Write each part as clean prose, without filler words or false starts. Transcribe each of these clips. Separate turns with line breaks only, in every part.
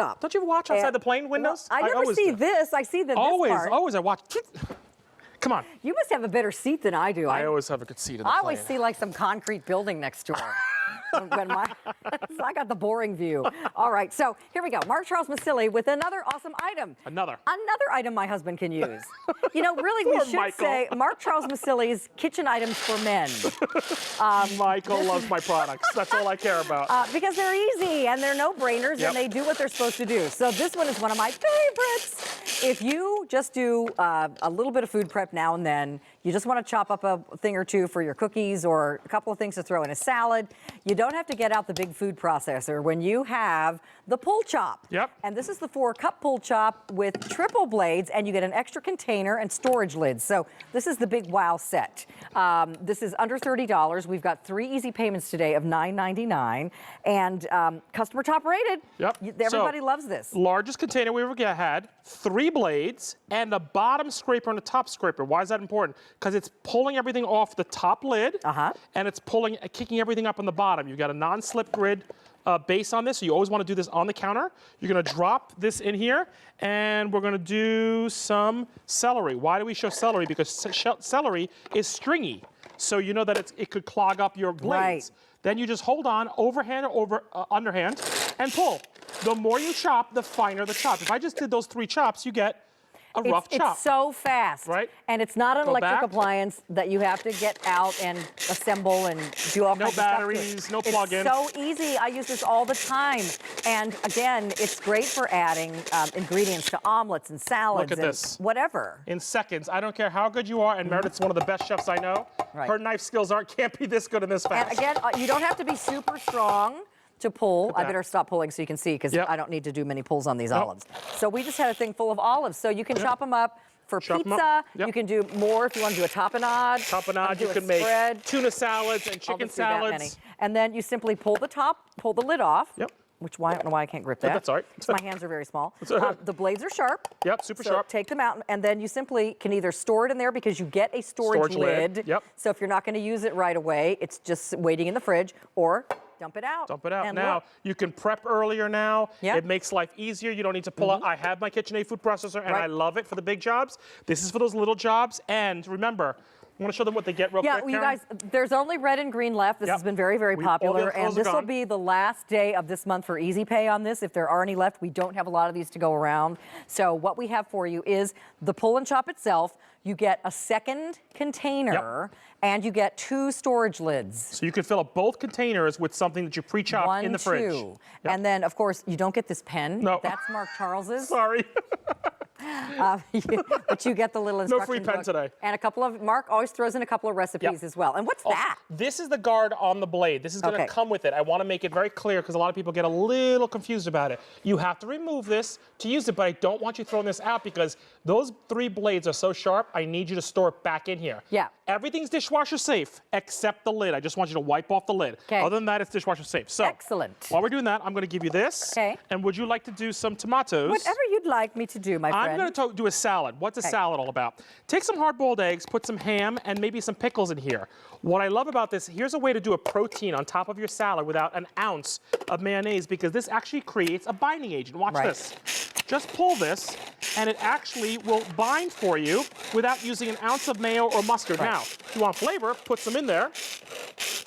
up.
Don't you watch outside the plane windows?
Well, I never see this. I see this part.
Always I watch. Come on.
You must have a better seat than I do.
I always have a good seat in the plane.
I always see like some concrete building next door. So I got the boring view. All right, so here we go. Mark Charles Masilli with another awesome item. Another item my husband can use. You know, really, we should say Mark Charles Masilli's kitchen items for men.
Michael loves my products. That's all I care about.
Because they're easy and they're no-brainers and they do what they're supposed to do. So this one is one of my favorites. If you just do a little bit of food prep now and then, you just want to chop up a thing or two for your cookies or a couple of things to throw in a salad, you don't have to get out the big food processor when you have the pull chop.
Yep.
And this is the 4-cup pull chop with triple blades, and you get an extra container and storage lids. So this is the big wow set. This is under $30. We've got 3 easy payments today of $9.99, and customer top rated.
Yep.
Everybody loves this.
Largest container we ever had, 3 blades, and a bottom scraper and a top scraper. Why is that important? Because it's pulling everything off the top lid, and it's kicking everything up on the bottom. You've got a non-slip grid base on this, so you always want to do this on the counter. You're going to drop this in here, and we're going to do some celery. Why do we show celery? Because celery is stringy, so you know that it could clog up your blades. Right. Then you just hold on, overhand or underhand, and pull. The more you chop, the finer the chop. If I just did those 3 chops, you get a rough chop.
It's so fast.
Right.
And it's not an electric appliance that you have to get out and assemble and do all kinds of stuff.
No batteries, no plug-in.
It's so easy. I use this all the time. And again, it's great for adding ingredients to omelets and salads.
Look at this.
Whatever.
In seconds. I don't care how good you are, and Meredith's one of the best chefs I know. Right. Her knife skills can't be this good and this fast.
And again, you don't have to be super strong to pull. I better stop pulling so you can see, because I don't need to do many pulls on these olives. So we just had a thing full of olives. So you can chop them up for pizza. You can do more if you want to do a tapenade.
Tapenade, you can make tuna salads and chicken salads.
And then you simply pull the lid off. Yep. Which I don't know why I can't grip that.
That's all right.
My hands are very small. The blades are sharp.
Yep, super sharp.
Take them out, and then you simply can either store it in there because you get a storage lid.
Yep.
So if you're not going to use it right away, it's just waiting in the fridge, or dump it out.
Dump it out. Now, you can prep earlier now. It makes life easier. You don't need to pull out. I have my KitchenAid food processor, and I love it for the big jobs. This is for those little jobs. And remember, I want to show them what they get real quick,
you guys, there's only red and green left. This has been very, very popular. And this will be the last day of this month for Easy Pay on this. If there are any left, we don't have a lot of these to go around. So what we have for you is the pull and chop itself. You get a second container, and you get 2 storage lids.
So you can fill up both containers with something that you pre-chopped in the fridge.
1, 2. And then, of course, you don't get this pen. No. That's Mark Charles's.
Sorry.
But you get the little instruction
No free pen
book.
today.
And a couple of, Mark always throws in a couple of recipes as well. And what's that?
This is the guard on the blade. This is going to come with it. I want to make it very clear because a lot of people get a little confused about it. You have to remove this to use it, but I don't want you throwing this out because those 3 blades are so sharp, I need you to store it back in here.
Yeah.
Everything's dishwasher safe except the lid. I just want you to wipe off the lid. Other than that, it's dishwasher safe. So,
excellent.
While we're doing that, I'm going to give you this. And would you like to do some tomatoes?
Whatever you'd like me to do, my friend.
I'm going to do a salad. What's a salad all about? Take some hard-boiled eggs, put some ham, and maybe some pickles in here. What I love about this, here's a way to do a protein on top of your salad without an ounce of mayonnaise, because this actually creates a binding agent. Watch this. Just pull this, and it actually will bind for you without using an ounce of mayo or mustard. Now, if you want flavor, put some in there.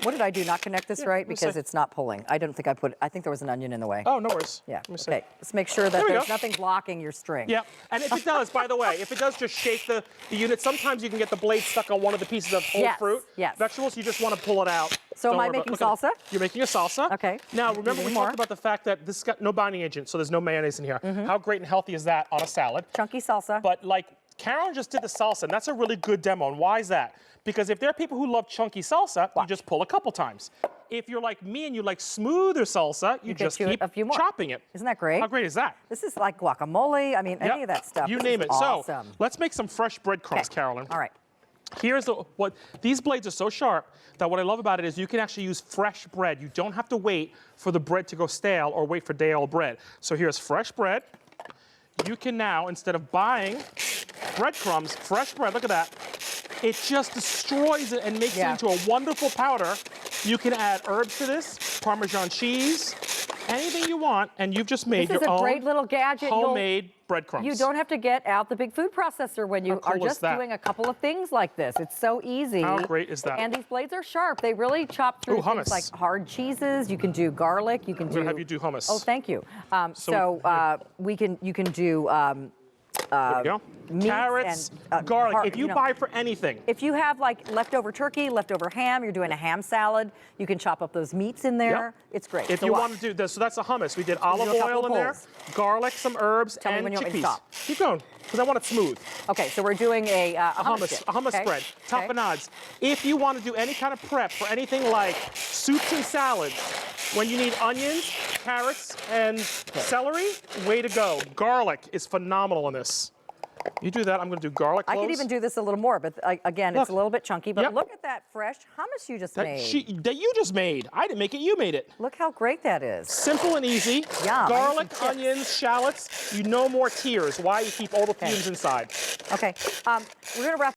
What did I do? Not connect this right? Because it's not pulling. I don't think I think there was an onion in the way.
Oh, no worries.
Yeah. Okay. Let's make sure that there's nothing blocking your string.
Yeah. And if it does, by the way, if it does just shake the unit, sometimes you can get the blade stuck on one of the pieces of whole fruit. Vegetables, you just want to pull it out.
So am I making salsa?
You're making a salsa.
Okay.
Now, remember we talked about the fact that this has got no binding agent, so there's no mayonnaise in here. How great and healthy is that on a salad?
Chunky salsa.
But like Karen just did the salsa, and that's a really good demo. And why is that? Because if there are people who love chunky salsa, you just pull a couple times. If you're like me and you like smoother salsa, you just keep chopping it.
Isn't that great?
How great is that?
This is like guacamole. I mean, any of that stuff.
You name it.
Awesome.
So let's make some fresh breadcrumbs, Carolyn.
All right.
Here's what these blades are so sharp that what I love about it is you can actually use fresh bread. You don't have to wait for the bread to go stale or wait for day-old bread. So here's fresh bread. You can now, instead of buying breadcrumbs, fresh bread, look at that. It just destroys it and makes it into a wonderful powder. You can add herbs to this, Parmesan cheese, anything you want, and you've just made your own
great little gadget.
homemade breadcrumbs.
You don't have to get out the big food processor when you are just doing a couple of things like this. It's so easy.
How great is that?
And these blades are sharp. They really chop through things like hard cheeses. You can do garlic. You can
I'm gonna have you do hummus.
Oh, thank you. You can do.
There we go. Carrots, garlic. If you buy for anything.
If you have like leftover turkey, leftover ham, you're doing a ham salad, you can chop up those meats in there. Yep. It's great.
If you want to do this, so that's a hummus. We did olive oil in there, garlic, some herbs, and chickpeas. Keep going, because I want it smooth.
Okay, so we're doing a
hummus spread. Tapenades. If you want to do any kind of prep for anything like soups and salads, when you need onions, carrots, and celery, way to go. Garlic is phenomenal in this. You do that, I'm going to do garlic cloves.
I could even do this a little more, but again, it's a little bit chunky. But look at that fresh hummus you just made.
That you just made. I didn't make it, you made it.
Look how great that is.
Simple and easy.
Yeah.
Garlic, onions, shallots. You no more tears. Why? You keep all the fumes inside.
Okay, we're going to wrap